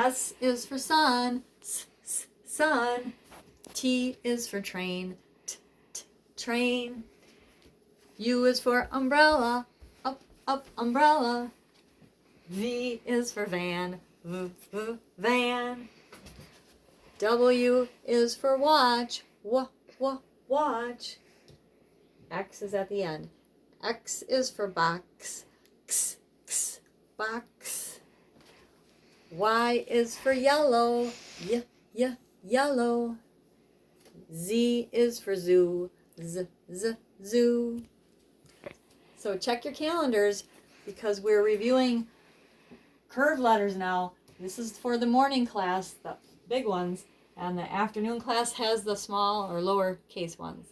S is for sun, sun. T is for train, train. U is for umbrella, up, umbrella. V is for van, van. W is for watch, watch. X is at the end. X is for box, box. Y is for yellow, yellow. Z is for zoo, zoo. So check your calendars because we're reviewing curved letters now. This is for the morning class, the big ones, and the afternoon class has the small or lower case ones.